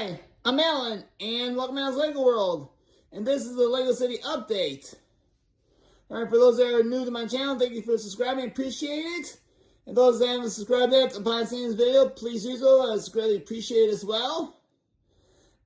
Hi, I'm Alan, and welcome to Alan's Lego World. And this is the Lego City update. Alright, for those that are new to my channel, thank you for subscribing, appreciate it. And those that haven't subscribed yet upon seeing this video, please do so, as greatly appreciated as well.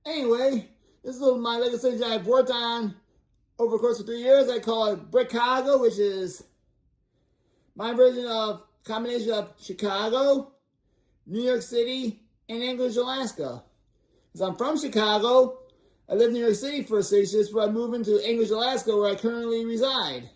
Anyway, this is my Lego City that I've worked on over the course of 3 years. I call it Bricago, which is my version of combination of Chicago, New York City, and Anchorage, Alaska. Because I'm from Chicago, I lived in New York City for 6 years before I moved into Anchorage, Alaska, where I currently reside.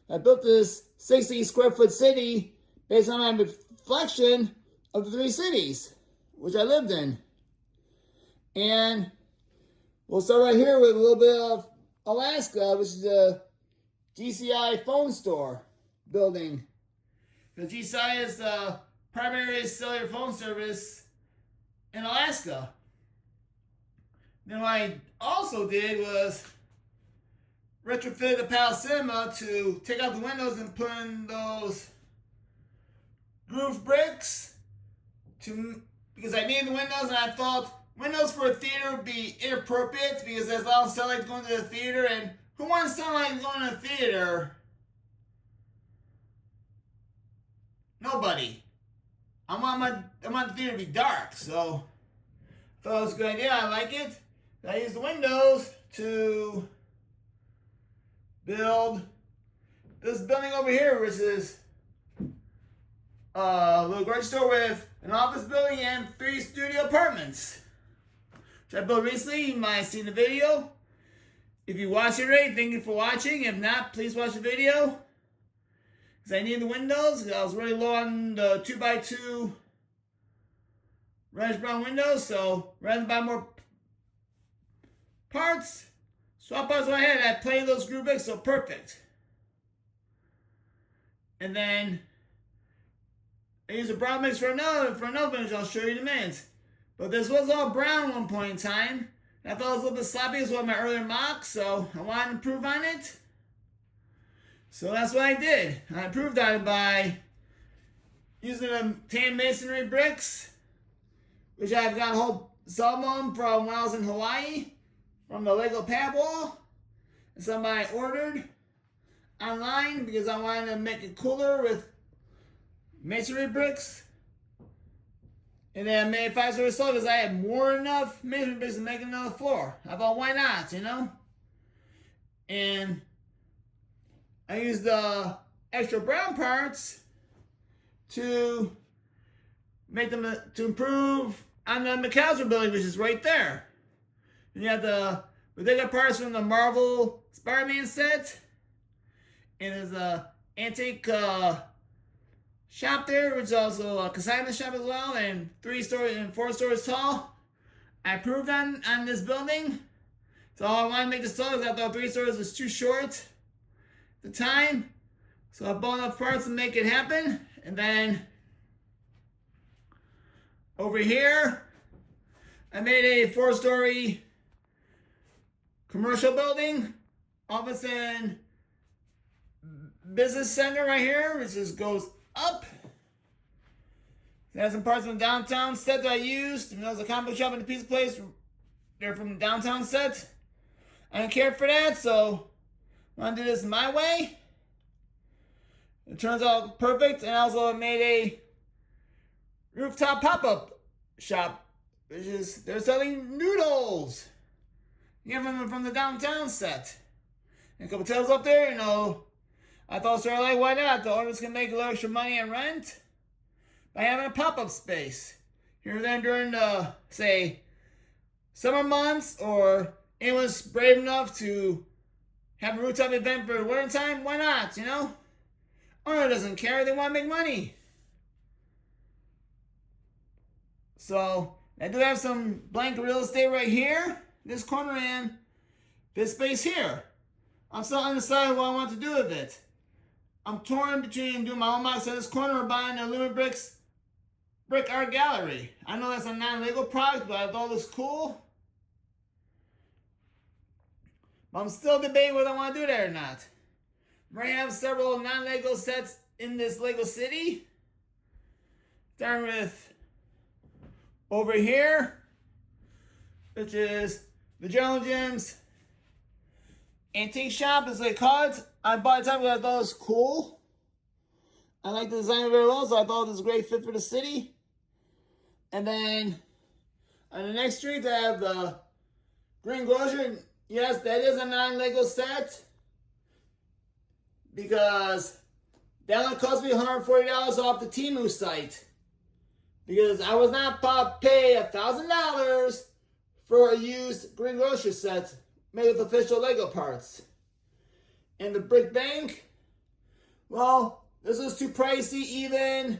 I built this 60 square foot city based on my reflection of the 3 cities, which I lived in. And we'll start right here with a little bit of Alaska, which is the GCI phone store building. The GCI is the primary cellular phone service in Alaska. Then what I also did was retrofit the Palace Cinema to take out the windows and put in those groove bricks because I needed the windows, and I thought windows for a theater would be inappropriate because there's a lot of sunlight going to the theater, and who wants sunlight going to the theater? Nobody. I want the theater to be dark, so I thought it was a good idea. I like it. I used the windows to build this building over here, which is a little grocery store with an office building and 3 studio apartments, which I built recently. You might have seen the video. If you watched it already, thank you for watching. If not, please watch the video. Because I need the windows. I was really low on the 2x2 reddish brown windows, so rather than buy more parts, swap parts what I had. I played those groove bricks, so perfect. And then I used a brown mix for another finish. I'll show you in a minute. But this was all brown at one point in time. I thought it was a little bit sloppy. It was one of my earlier mocks, so I wanted to improve on it. So that's what I did. I improved on it by using the tan masonry bricks, which I've got a whole some of them from when I was in Hawaii, from the Lego pad wall. And some I ordered online because I wanted to make it cooler with masonry bricks. And then I made 5-story slope because I had more than enough masonry bricks to make another floor. I thought, why not, you know? And I used the extra brown parts to make them to improve on the McAllister building, which is right there. And you have the ridiculous parts from the Marvel Spider-Man set, and there's a antique shop there, which is also a consignment shop as well, and 3 stories and 4 stories tall. I improved on this building, so I wanted to make this tall because I thought 3 stories was too short the time, so I bought enough parts to make it happen. And then over here I made a 4-story commercial building, office and business center right here, which just goes up. It has some parts from the downtown set that I used. And there was a comic book shop and a pizza place. They're from the downtown set. I didn't care for that, so I want to do this my way. It turns out perfect. And I also made a rooftop pop-up shop, which is they're selling noodles. You get them from the downtown set. And a couple tables up there, you know. I thought, sort of like, why not? The owners can make a little extra money on rent by having a pop-up space. Here and there during the, say, summer months, or anyone's brave enough to have a rooftop event for winter time, why not, you know? Owner doesn't care, they want to make money. So, I do have some blank real estate right here, this corner, and this space here. I'm still undecided what I want to do with it. I'm torn between doing my own mocks in this corner or buying a Lumen Bricks Brick Art Gallery. I know that's a non-Lego product, but I thought it was cool. But I'm still debating whether I want to do that or not. We're going to have several non-Lego sets in this Lego City. Starting with over here. which is the General Jim's Antique Shop, as they call it. I bought it time because I thought it was cool. I like the design very well, so I thought it was a great fit for the city. And then on the next street, I have the Green Grocer. Yes, that is a non-Lego set, because that only cost me $140 off the Temu site. Because I was not about to pay $1,000 for a used Green Grocer set made with official Lego parts. And the Brick Bank, well, this was too pricey even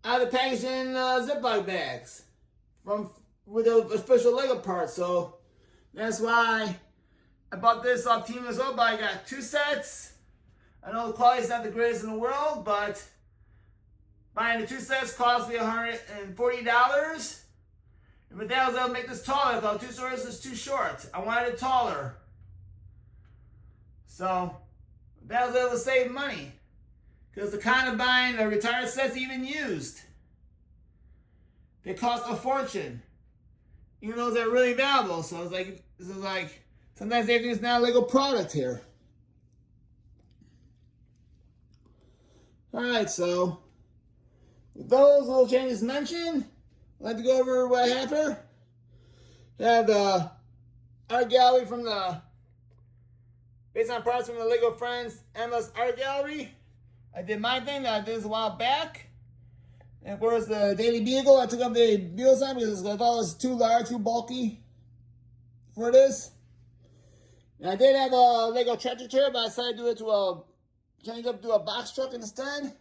out of the packaging Ziploc bags with the official Lego parts. So that's why I bought this off Temu as well, but I got 2 sets. I know the quality is not the greatest in the world, but buying the 2 sets cost me $140. And with that, I was able to make this taller. I thought 2 stories was too short. I wanted it taller. So that was able to save money. Because the kind of buying the retired sets even used, they cost a fortune. Even though they're really valuable. So it's like sometimes everything's not a Lego product here. Alright, so with those little changes mentioned, I'd like to go over what I have here. I have the art gallery based on parts from the Lego Friends Endless Art Gallery. I did my thing that I did this a while back. And of course the Daily Beagle, I took up the Beagle sign because I thought it was too large, too bulky for this. And I did have a Lego tractor trailer, but I decided to do it change up to a box truck instead,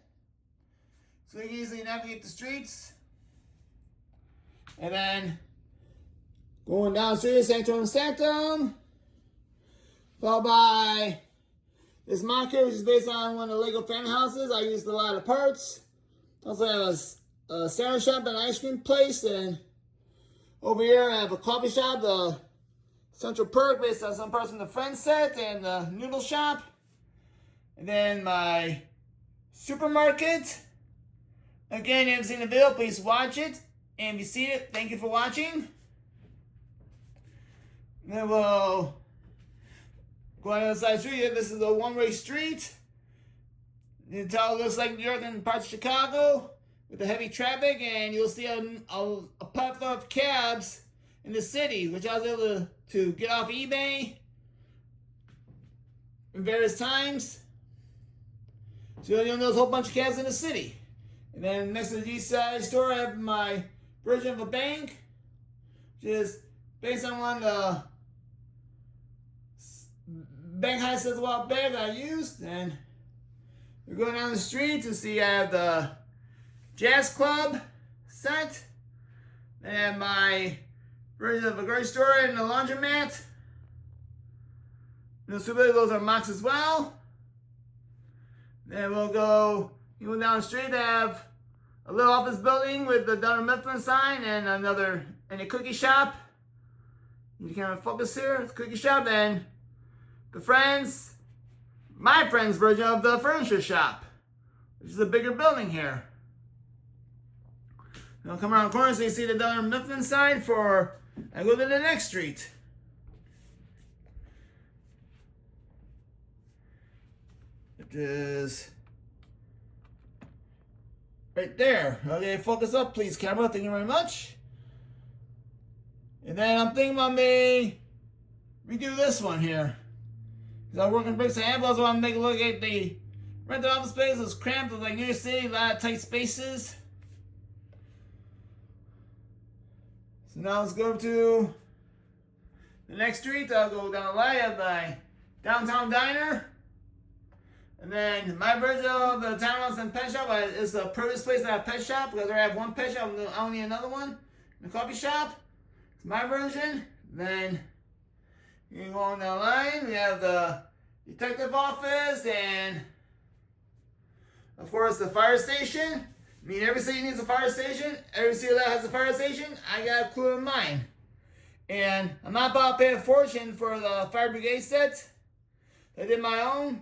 so you can easily navigate the streets. And then going down the street, Sanctum Sanctum, followed by this marker, which is based on one of the Lego family houses. I used a lot of parts. Also I have a sandwich shop and an ice cream place, and over here I have a coffee shop, the Central Perk, based on some parts from the Friends set, and the noodle shop. And then my supermarket. Again, if you haven't seen the video, please watch it. And if you see it, thank you for watching. Then we'll go on the other side of the street. This is a one-way street. You can tell it looks like New York and parts of Chicago with the heavy traffic. And you'll see a plethora of cabs in the city, which I was able to get off eBay in various times. So you'll know there's a whole bunch of cabs in the city. And then next to the East Side store, I have my version of a bank, which is based on one of the bank high says a while back I used. And we're going down the street to see I have the Jazz Club set. Then I have my version of a grocery store and a laundromat. And those are mocks as well. Then we'll go down the street. I have a little office building with the Dunder Mifflin sign and a cookie shop. You can't focus here. It's a cookie shop. And my friend's version of the furniture shop, which is a bigger building here. Then I'll come around the corner so you see the Dunder Mifflin sign I go to the next street. It is right there. Okay, focus up, please, camera. Thank you very much. And then I'm thinking about redo this one here. Because I work in bricks and handballs, so I want to take a look at the rental office space. It's cramped with like New York City, a lot of tight spaces. So now let's go to the next street. I'll go down the light of my downtown diner. And then my version of the townhouse and pet shop is the produce place that I have pet shop, because I have one pet shop, I don't need another one. The coffee shop, it's my version. Then you can go on down the line. We have the detective office and of course the fire station. I mean, every city needs a fire station. Every city that has a fire station, I got a clue in mine. And I'm not about to pay a fortune for the fire brigade set. I did my own.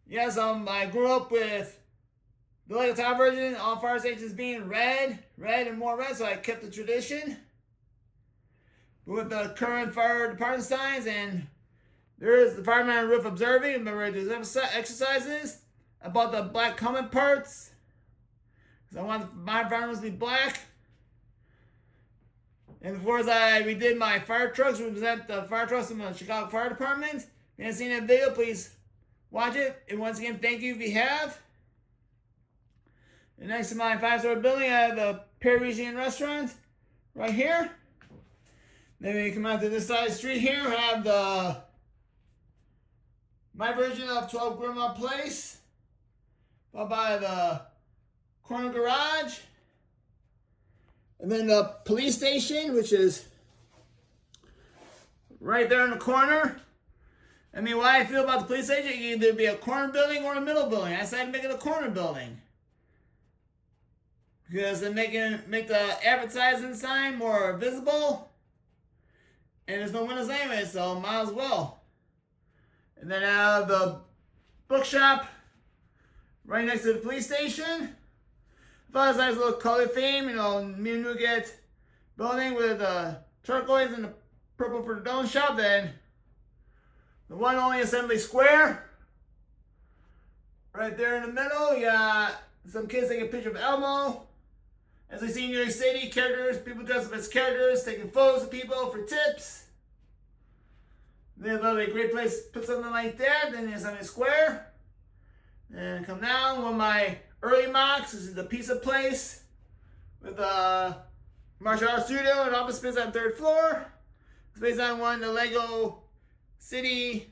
Yes, I grew up with the Lego Tower version, all fire stations being red and more red, so I kept the tradition. with the current fire department signs, and there is the fireman on the roof observing. Remember, there's exercises. I bought the black Cummins parts because I want my environment to be black. And of course, I redid my fire trucks to represent the fire trucks from the Chicago Fire Department. If you haven't seen that video, please watch it. And once again, thank you if you have. And next to my 5-star building, I have the Parisian restaurant right here. Then when you come out to this side of the street here, I have my version of 12 Grandma Place, followed by the corner garage, and then the police station, which is right there in the corner. I mean, what I feel about the police station, it can either be a corner building or a middle building. I decided to make it a corner building because they make the advertising sign more visible, and there's no windows anyway, so might as well. And then I have the bookshop right next to the police station. Thought it was a nice little color theme, you know, Mew Nougat building with turquoise and the purple for the donut shop. Then the one only Assembly Square. Right there in the middle, you got some kids taking a picture of Elmo. As we see in New York City, characters, people dressed up as characters, taking photos of people for tips. Then that'll be a great place to put something like that. Then there's Assembly Square. And come down, one of my early mocks. This is the pizza place with a martial arts studio and office space on the 3rd floor. It's based on one of the Lego City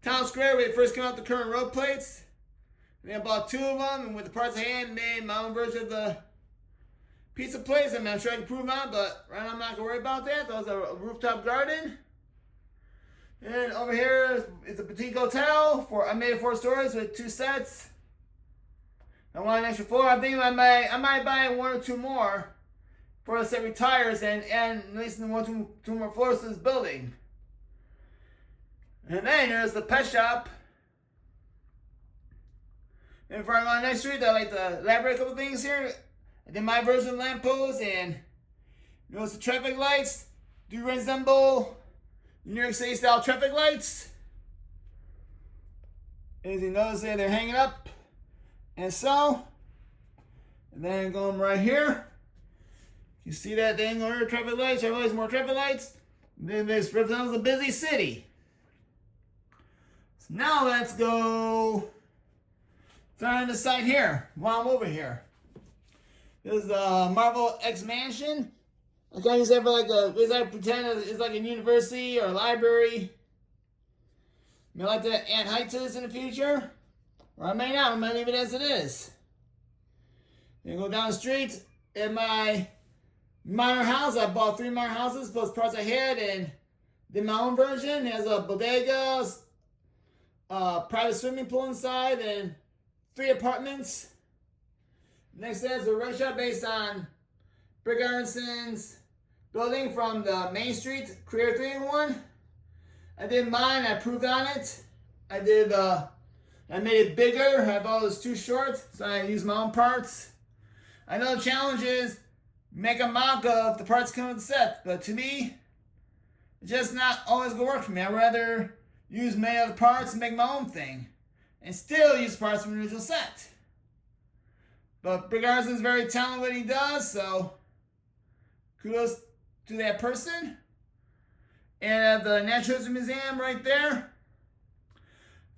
Town Square where it first came out the current road plates. And I bought 2 of them, and with the parts I had, made my own version of the pizza place. I mean, I'm sure I can prove them out, but right now I'm not going to worry about that. That was a rooftop garden. And over here is a boutique hotel. I made it 4 stories with 2 sets. I want an extra floor. I think I might buy 1 or 2 more before the set retires and at least 1 or 2 more floors to this building. And then there's the pet shop. And before I go on the next street, I'd like to elaborate a couple things here. I did my version of lamppost, and notice the traffic lights do resemble New York City style traffic lights. As you notice there, they're hanging up. And so, and then going right here, you see that thing going here, traffic lights, I realize more traffic lights. Then this represents a busy city. So now let's go on the side here, while I'm over here. This is the Marvel X Mansion. I kind of use that for I pretend it's like a university or a library. I may like to add height to this in the future. Or I may not. I might leave it as it is. Then go down the street. In my minor house, I bought 3 minor houses plus parts I had, and did my own version. It has a bodega, private swimming pool inside, and 3 apartments. Next, there's a restaurant based on Brick Aronson's building from the Main Street Creator 3-in-1. I did mine. I improved on it. I made it bigger. I thought it was too short, so I used my own parts. I know the challenge is make a mock of the parts coming with the set, but to me, it's just not always going to work for me. I'd rather use many other parts and make my own thing, and still use parts from the original set. But Brick Aronson's very talented what he does, so kudos to that person. And at the Natural History Museum right there,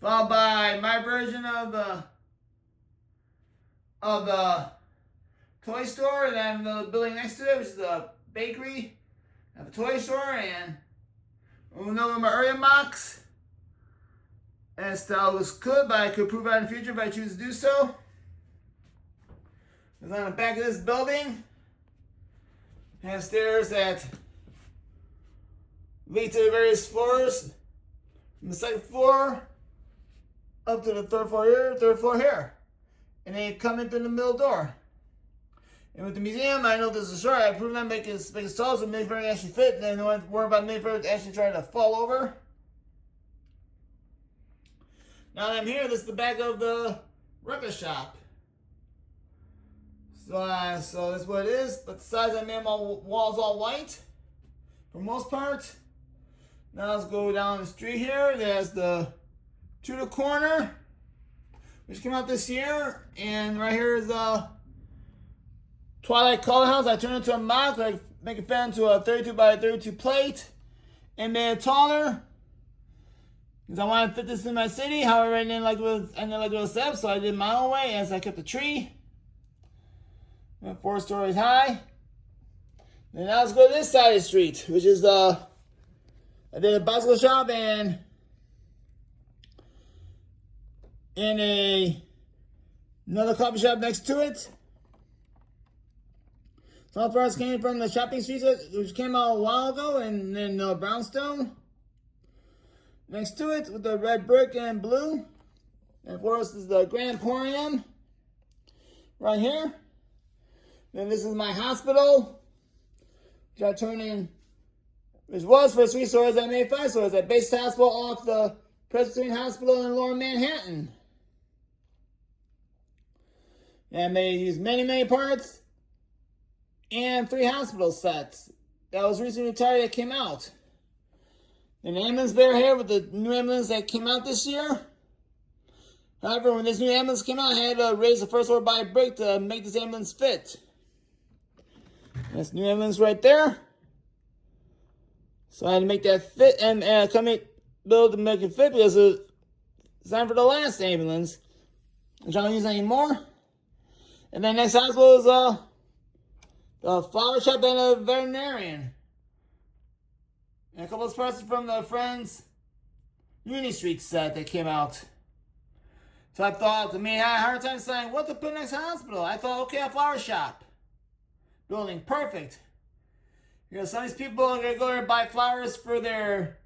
followed by my version of the toy store, and then the building next to it, which is the bakery, and the toy store, and we'll know my area mocks. And style was good, but I could prove it in the future if I choose to do so. It's on the back of this building. Has stairs that lead to the various floors. From the 2nd floor up to the 3rd floor here. And then you come in through the middle door. And with the museum, I know this is short. I proved that make it tall so many furniture actually fit. And then I don't worry about many furniture actually trying to fall over. Now that I'm here, this is the back of the record shop. So that's what it is. But the sides I made my walls all white. for the most part. Now let's go down the street here. There's the Tudor Corner, which came out this year. And right here is Twilight Color House. I turned it into a mock, like make it fit into a 32 by 32 plate and made it taller. Because I wanted to fit this in my city. However, I didn't like it was set up, so I did my own way as I kept the tree. Went 4 stories high. And now let's go to this side of the street, which is I did a bicycle shop and another coffee shop next to it. Some parts came from the shopping streets, which came out a while ago, and then brownstone next to it with the red brick and blue. And of course, is the Grand Emporium right here. Then this is my hospital, which I turned in, which was for 3 stores. I made 5 stores. I based the hospital off the Presbyterian Hospital in Lower Manhattan. And I used many parts and 3 hospital sets that was recently retired that came out. An ambulance bear here with the new ambulance that came out this year. However, when this new ambulance came out, I had to raise the first floor by a brick to make this ambulance fit. This new ambulance right there. So I had to make that fit and build to make it fit because it's time for the last ambulance, which I don't use anymore. And then next hospital is the flower shop and a veterinarian. And a couple of parts from the Friends Uni Street set that came out. So I thought, I had a hard time deciding what to put next hospital. I thought, okay, a flower shop building, perfect. Because some of these people are going to go there and buy flowers for their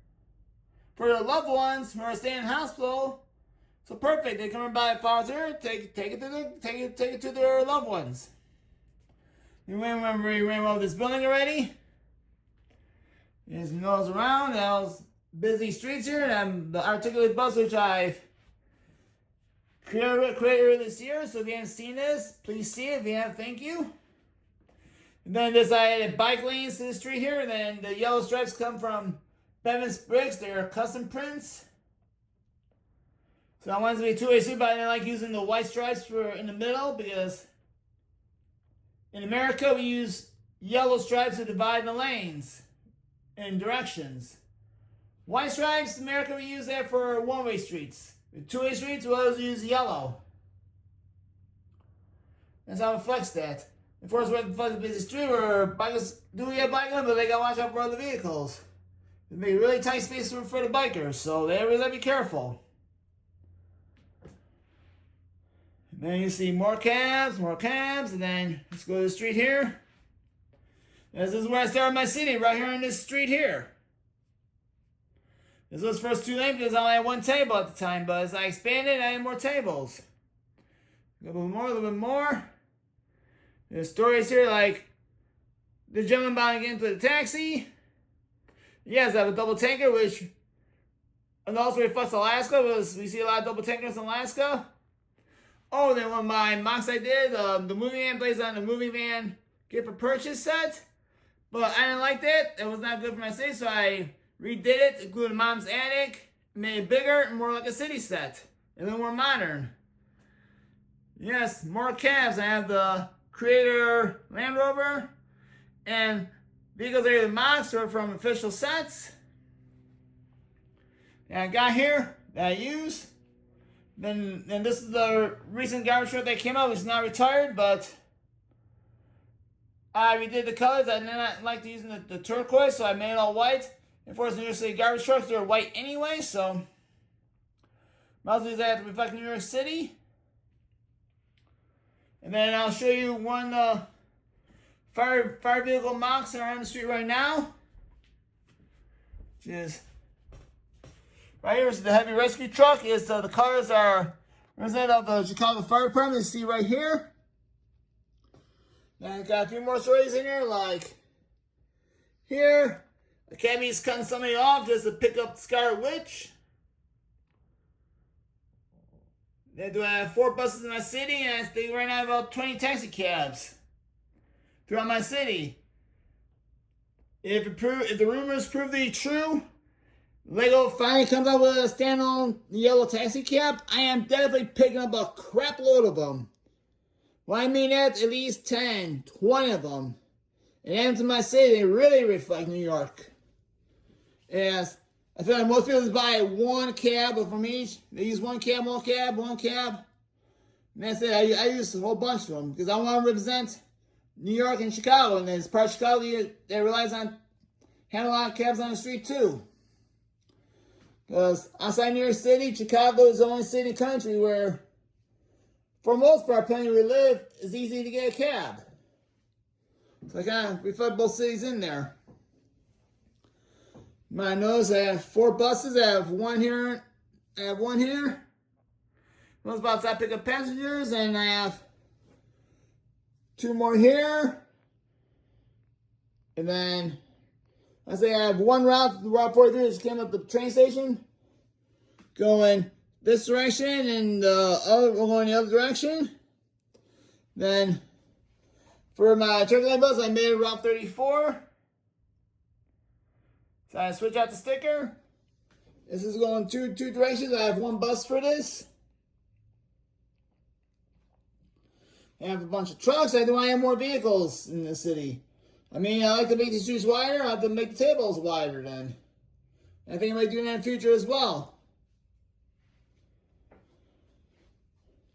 loved ones who are staying in hospital. So perfect, they come and buy flowers here, take it to their loved ones. You remember we ran over this building already? There's nose around, those busy streets here, and the articulated bus which I've created earlier this year. So if you haven't seen this, please see it. If you have, thank you. And then I added bike lanes to the street here, and then the yellow stripes come from Bevan's Bricks. They're custom prints. So I wanted to be two-way street, but I didn't like using the white stripes in the middle because in America we use yellow stripes to divide the lanes and directions. White stripes, in America we use that for one-way streets. Two-way streets, we always use yellow. That's how it reflects that. Of course, we're at the busy street where bikers do get biking, but they gotta watch out for other vehicles. It make really tight spaces for the bikers, so they always gotta be careful. And then you see more cabs, and then let's go to the street here. This is where I started my city, right here on this street here. This was first 2 lanes because I only had 1 table at the time, but as I expanded, I had more tables. A little bit more. There's stories here like the gentleman buying into the taxi. Yes, I have a double tanker, which and also reflects Alaska, because we see a lot of double tankers in Alaska. Oh, then one of my mocks I did, the movie van plays on the movie van gift for purchase set. But I didn't like that. It was not good for my city, so I redid it, included mom's attic, made it bigger and more like a city set. A little more modern. Yes, more cabs. I have the Creator Land Rover. And vehicles are the mocks or from official sets. And I got here that I use. Then this is the recent garbage truck that came out. It's not retired, but I redid the colors. I did not like using the turquoise, so I made it all white. And of course, New York City garbage trucks, they're white anyway, so might as well use that to reflect New York City. And then I'll show you one fire vehicle mocks that are on the street right now. Which is right here is the heavy rescue truck. The colors are representative of the Chicago Fire Department. You see right here. Then I got a few more stories in here, like here. Academy's cutting somebody off just to pick up Scarlet Witch. They do have 4 buses in my city, and I think right now about 20 taxi cabs throughout my city. If the rumors prove to be true, Lego finally comes out with a standalone yellow taxi cab, I am definitely picking up a crap load of them. Well, I mean that's at least 10, 20 of them. And in my city, they really reflect New York. Yes, I feel like most people just buy one cab from each. They use one cab. And that's it. I use a whole bunch of them because I want to represent New York and Chicago. And as part of Chicago, that relies on having a lot of cabs on the street too. Because outside New York City, Chicago is the only city in the country where, for the most part, depending where we live, it's easy to get a cab. So I kind of reflect both cities in there. You might notice I have 4 buses. I have one here. Those buses I pick up passengers, and I have 2 more here. And then I say I have one route, Route 43, just came up the train station, going this direction, and going the other direction. Then for my Turkey bus, I made Route 34. So I switch out the sticker. This is going two directions. I have 1 bus for this. I have a bunch of trucks. I do. I have more vehicles in the city. I mean, I like to make the streets wider. I have to make the tables wider then. I think I might do that in the future as well.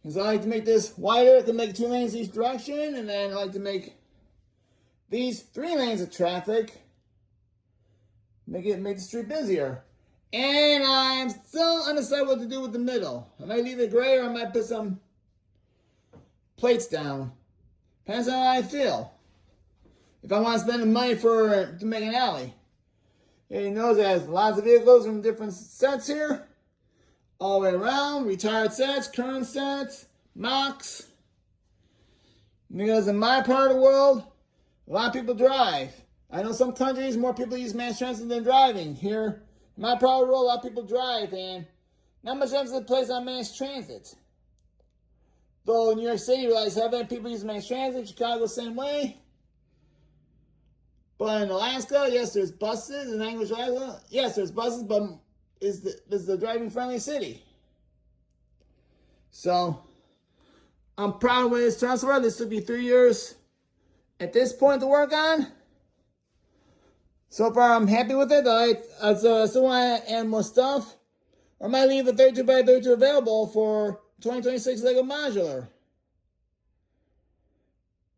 Because I like to make this wider. I can make 2 lanes each direction. And then I like to make these 3 lanes of traffic. Make the street busier. And I'm still undecided what to do with the middle. I might leave it gray or I might put some plates down. Depends on how I feel. If I want to spend the money to make an alley. And you notice it has lots of vehicles from different sets here. All the way around. Retired sets, current sets, mocks. Because in my part of the world, a lot of people drive. I know some countries, more people use mass transit than driving. Here, in my part of the world, a lot of people drive, and not much emphasis placed on mass transit. Though in New York City, you realize how many people use mass transit. Chicago, same way. But in Alaska, yes, there's buses. In Anchorage, Alaska, yes, there's buses, but is the driving-friendly city. So, I'm proud of this transfer. This took me 3 years at this point to work on. So far, I'm happy with it. I still want to add more stuff. Or I might leave the 32x32 available for 2026 Lego Modular.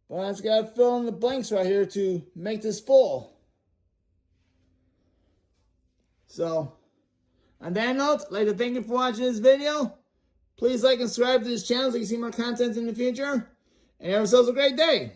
But I just got to fill in the blanks right here to make this full. So, on that note, I'd like to thank you for watching this video. Please like and subscribe to this channel so you can see more content in the future. And have yourselves a great day.